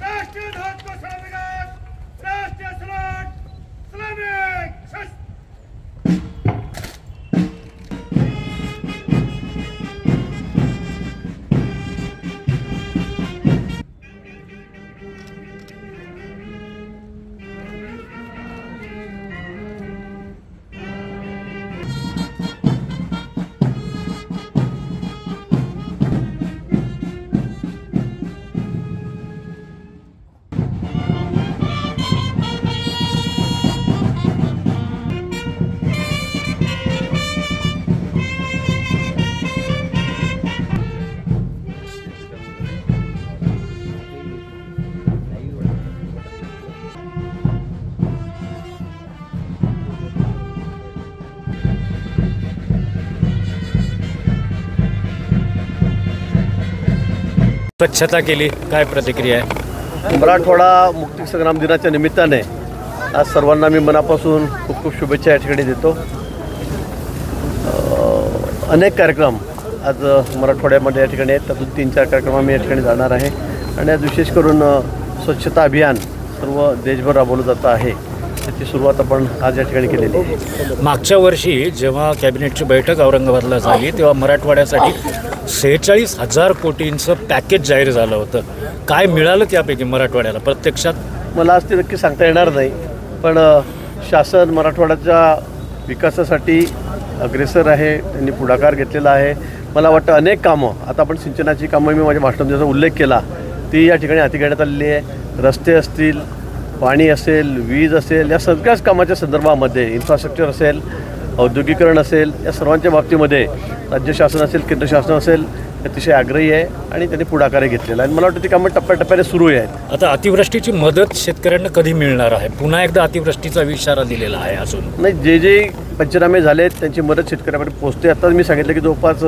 राष्ट्रीय ध्वज को सलामी, राष्ट्रीय सलाम, सलामी, शस्त्र। स्वच्छता केली, काय प्रतिक्रिया आहे? मराठवाडा मुक्ती संग्राम दिनाच्या निमित्ताने आज सर्वांना मी मनापासून खूप खूप शुभेच्छा या ठिकाणी देतो। अनेक कार्यक्रम आज मराठवाड्यामध्ये या ठिकाणी आहेत, त्यातून 3-4 कार्यक्रम मी या ठिकाणी जाणार आहे आणि आज विशेष करून स्वच्छता अभियान सर्व देशभर राबवलं जातं आहे, त्याची सुरुवात आपण आज या ठिकाणी केलेली आहे। मागच्या वर्षी जेव्हा कॅबिनेटची बैठक औरंगाबादला झाली तेव्हा मराठवाड्यासाठी 46,000 कोटींचं पॅकेज जाहीर झालं होतं। काय मिळालं त्यापैकी मराठवाड्याला प्रत्यक्षात? मला आज ते नक्की सांगता येणार नाही, पण शासन मराठवाड्याच्या विकासासाठी अग्रेसर आहे, त्यांनी पुढाकार घेतलेला आहे। मला वाटतं अनेक कामं, आता आपण सिंचनाची कामं मी माझ्या भाषणात ज्याचा उल्लेख केला ती या ठिकाणी हाती घेण्यात आलेली आहे। रस्ते असतील, पाणी असेल, वीज असेल, या सगळ्याच कामाच्या संदर्भामध्ये इन्फ्रास्ट्रक्चर असेल, औद्योगिकरण असेल, या सर्वांच्या बाबतीमध्ये राज्य शासन असेल, केंद्र शासन असेल, अतिशय आग्रही आहे आणि त्यांनी पुढाकारही घेतलेला आहे आणि मला वाटतं ती कामं टप्प्याटप्प्याने सुरू आहेत। आता अतिवृष्टीची मदत शेतकऱ्यांना कधी मिळणार आहे? पुन्हा एकदा अतिवृष्टीचा इशारा दिलेला आहे अजून नाही, जे पंचनामे झाले त्यांची मदत शेतकऱ्यांपर्यंत पोहोचते। आता मी सांगितलं की जवळपास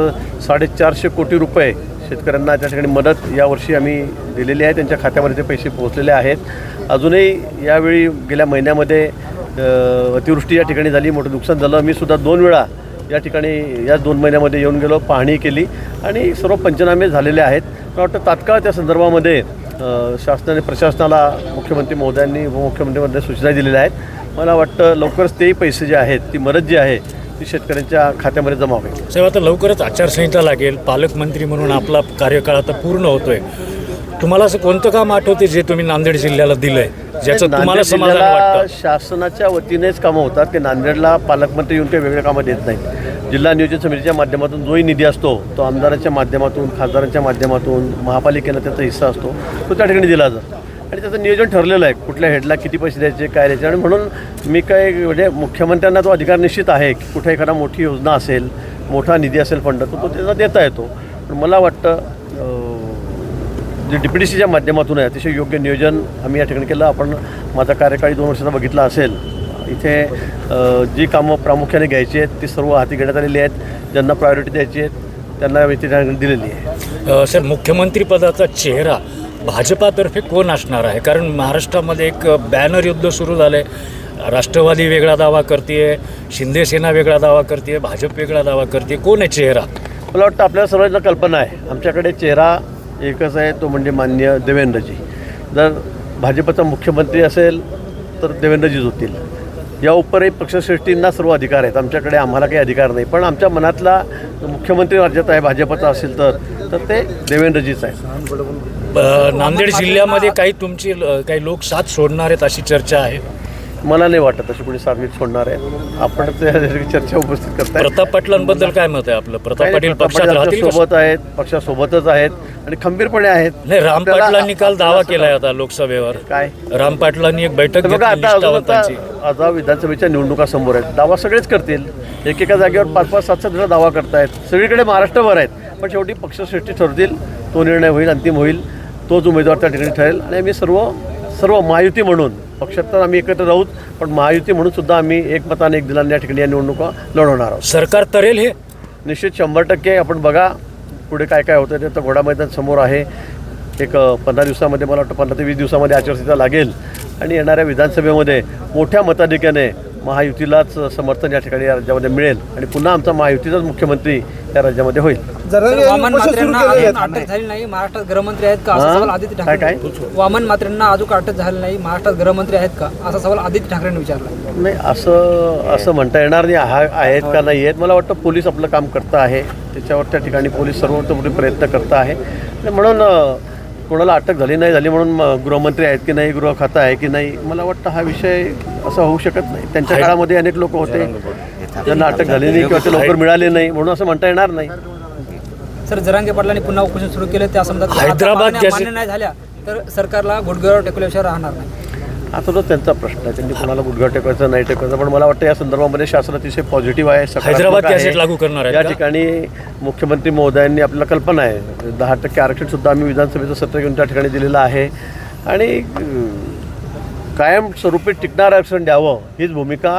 450 कोटी रुपये शेतकऱ्यांना त्या ठिकाणी मदत यावर्षी आम्ही दिलेली आहे, त्यांच्या खात्यामध्ये ते पैसे पोहोचलेले आहेत। अजूनही यावेळी गेल्या महिन्यामध्ये अतिवृष्टी या ठिकाणी झाली, मोठं नुकसान झालं। मी सुद्धा 2 वेळा या ठिकाणी या 2 महिन्यामध्ये येऊन गेलो, पाहणी केली आणि सर्व पंचनामे झालेले आहेत। मला वाटतं तात्काळ त्या संदर्भामध्ये शासनाने प्रशासनाला, मुख्यमंत्री महोदयांनी, उपमुख्यमंत्री महोदयांनी सूचना दिलेल्या आहेत। मला वाटतं लवकरच तेही पैसे जे आहेत, ती मदत जी आहे ती शेतकऱ्यांच्या खात्यामध्ये जमा होईल। साहेब, आता लवकरच आचारसंहिता लागेल, पालकमंत्री म्हणून आपला कार्यकाळ आता पूर्ण होतोय। तुम्हाला असं कोणतं काम आठवते जे तुम्ही नांदेड जिल्ह्याला दिलंय, ज्याचं तुम्हाला समाधान वाटतं? शासनाच्या वतीनेच कामं होतात की नांदेडला पालकमंत्री येऊन काही वेगळ्या कामं देत नाहीत। जिल्हा नियोजन समितीच्या माध्यमातून जोही निधी असतो तो आमदारांच्या माध्यमातून, खासदारांच्या माध्यमातून, महापालिकेला त्याचा हिस्सा असतो, तो त्या ठिकाणी दिला जातो आणि त्याचं नियोजन ठरलेलं आहे, कुठल्या हेडला किती पैसे द्यायचे, काय द्यायचे। आणि म्हणून मी काय म्हणजे मुख्यमंत्र्यांना तो अधिकार निश्चित आहे की कुठे एखादा मोठी योजना असेल, मोठा निधी असेल, फंड, तो त्यांना देता येतो। पण मला वाटतं जे DPDCच्या माध्यमातून आहे अतिशय योग्य नियोजन आम्ही या ठिकाणी केलं। आपण माझा कार्यकाळी 2 वर्षाचा बघितला असेल, इथे जी कामं प्रामुख्याने घ्यायची आहेत ती सर्व हाती घेण्यात आलेली आहेत, ज्यांना प्रायोरिटी द्यायची आहेत त्यांना मी ती दिलेली आहे। सर, मुख्यमंत्रीपदाचा चेहरा भाजपातर्फे कोण असणार आहे? कारण महाराष्ट्रामध्ये एक बॅनर युद्ध सुरू झालं आहे, राष्ट्रवादी वेगळा दावा करते, शिंदे सेना वेगळा दावा करते, भाजप वेगळा दावा करते, कोण आहे चेहरा? मला वाटतं आपल्या सर्वांना कल्पना आहे, आमच्याकडे चेहरा एकच आहे, तो म्हणजे माननीय देवेंद्रजी। जर भाजपचा मुख्यमंत्री असेल तर देवेंद्रजीच होतील। या उपरही पक्षश्रेष्ठींना सर्व अधिकार आहेत, आमच्याकडे आम्हाला काही अधिकार नाही, पण आमच्या मनातला मुख्यमंत्री राज्यात आहे भाजपचा असेल तर ते देवेंद्रजीच आहे। नांदेड जिल्ह्यामध्ये काही लोक साथ सोडणार आहेत अशी चर्चा आहे। मला नाही वाटत अशी कोणी सार्वजनिक सोडणार आहे। आपण चर्चा उपस्थित करताय। प्रताप पाटलांबद्दल काय मत आहे आपलं? प्रताप पाटील पक्षासोबत आहेत, पक्षासोबतच आहेत। आणि खंबीरपणे आहेत. नाही, राम आपल्याला- पाटलांनी काल दावा केलाय आता लोकसभेवर. काय राम पाटलांनी एक बैठक बघा, घेतली आता निष्ठावंतांची. आता विधानसभेच्या निवडणुका समोर आहेत. दावा सगळेच करतील. एकेका जागेवर 5-5, 7-7 जण दावा करतायत. सगळीकडे महाराष्ट्रभर आहेत. पण शेवटी पक्षश्रेष्ठी ठरतील. तो निर्णय होईल, अंतिम होईल. तोच उमेदवार त्या ठिकाणी ठरेल. आणि आम्ही सर्व महायुती म्हणून, पक्षात तर आम्ही एकत्र राहूत, पण महायुती म्हणून सुद्धा आम्ही एकमताने एक दिलाने या ठिकाणी या निवडणुका लढवणार आहोत. सरकार तरेल हे निश्चित 100%. आपण बघा पुढे काय काय होतं ते. तर घोडा मैदान समोर आहे. एक 15 दिवसामध्ये, मला वाटतं 15 ते 20 दिवसामध्ये आचारसंहिता लागेल आणि येणाऱ्या विधानसभेमध्ये मोठ्या मताधिक्याने महायुतीलाच समर्थन या ठिकाणी या राज्यामध्ये मिळेल आणि पुन्हा आमचा महायुतीचाच मुख्यमंत्री या राज्यामध्ये होईल. वामन म्हात्रेंना अजून अटक झाली नाही, महाराष्ट्रात गृहमंत्री आहेत का असा सवाल आदित्य ठाकरे. काय वामन म्हात्रेंना अजून अटक झाली नाही, महाराष्ट्रात गृहमंत्री आहेत का असा सवाल आदित्य ठाकरेंनी विचारला. नाही, असं म्हणता येणार नाही. आहेत का नाही आहेत. मला वाटतं पोलीस आपलं काम करतं आहे. त्याच्यावर त्या ठिकाणी पोलीस सर्वतोपरी प्रयत्न करत आहे. आणि म्हणून कोणाला अटक झाली नाही झाली म्हणून गृहमंत्री आहेत की नाही, गृह खातं आहे की नाही, मला वाटतं हा विषय असा होऊ शकत नाही. त्यांच्या काळामध्ये अनेक लोक होते ज्यांना अटक झाली नाही किंवा ते लवकर मिळाले नाही, म्हणून असं म्हणता येणार नाही. सर, जरांगे पाटलांनी पुन्हा उपोषण सुरू केलं. त्या संदर्भात हैदराबाद मान्य नाही झाल्या तर सरकारला गुडघ्यावर टेकल्याशिवाय राहणार नाही. आता तो त्यांचा प्रश्न आहे. त्यांनी कोणाला गुडघा टेकवायचा नाही टेकवायचा. पण मला वाटतं या संदर्भामध्ये शासन अतिशय पॉझिटिव्ह आहे, सकारात्मक हैदराबाद आहे. गॅझेट लागू करणार आहेत या का? ठिकाणी मुख्यमंत्री महोदयांनी आपल्याला कल्पना आहे 10% आरक्षणसुद्धा आम्ही विधानसभेचं सत्र घेऊन त्या ठिकाणी दिलेलं आहे आणि कायम स्वरूपी टिकणारं आरक्षण द्यावं हीच भूमिका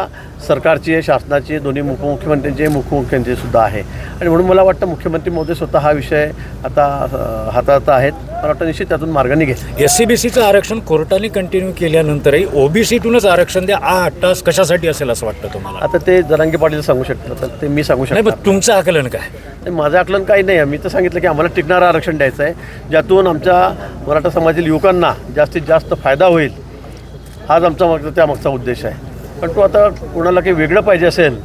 सरकारची आहे, शासनाची आहे, दोन्ही उपमुख्यमंत्र्यांची आहे, मुख्यमंत्र्यांची सुद्धा आहे. आणि म्हणून मला वाटतं मुख्यमंत्री महोदय स्वतः हा विषय आता हाताळत आहेत. मला वाटतं निश्चित त्यातून मार्ग निघेल. SCBCचं आरक्षण कोर्टाने कंटिन्यू केल्यानंतरही OBCतूनच आरक्षण द्या हा हट्टास कशासाठी असेल असं वाटतं तुम्हाला? आता ते जरांगे पाटील सांगू शकतात, तर ते मी सांगू नाही, शकतो. पण तुमचं आकलन काय? नाही, माझं आकलन काही नाही. मी तर सांगितलं की आम्हाला टिकणारं आरक्षण द्यायचं आहे, ज्यातून आमच्या मराठा समाजातील युवकांना जास्तीत जास्त फायदा होईल. हाच आमचा त्यामागचा उद्देश आहे. पण तो आता कोणाला काही वेगळं पाहिजे असेल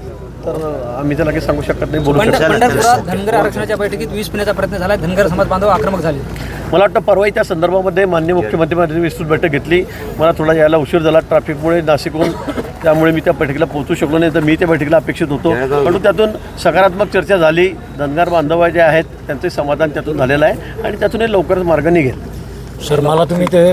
तर आम्ही त्याला काही सांगू शकत नाही, बोलू शकत नाही. पंढरपुरात धनगर आरक्षणाच्या बैठकीत वीज पिण्याचा प्रयत्न झाला. धनगर समाज बांधव आक्रमक झाले. मला वाटतं परवाही त्या संदर्भामध्ये माननीय मुख्यमंत्र्यांनी विस्तृत बैठक घेतली. मला थोडा यायला उशीर झाला ट्रॅफिकमुळे नाशिकहून, त्यामुळे मी त्या बैठकीला पोहोचू शकलो नाही. तर मी त्या बैठकीला अपेक्षित होतो. परंतु त्यातून सकारात्मक चर्चा झाली. धनगर बांधव जे आहेत त्यांचे समाधान त्यातून झालेलं आहे आणि त्यातूनही लवकरच मार्ग निघेल. सर, मला तुम्ही ते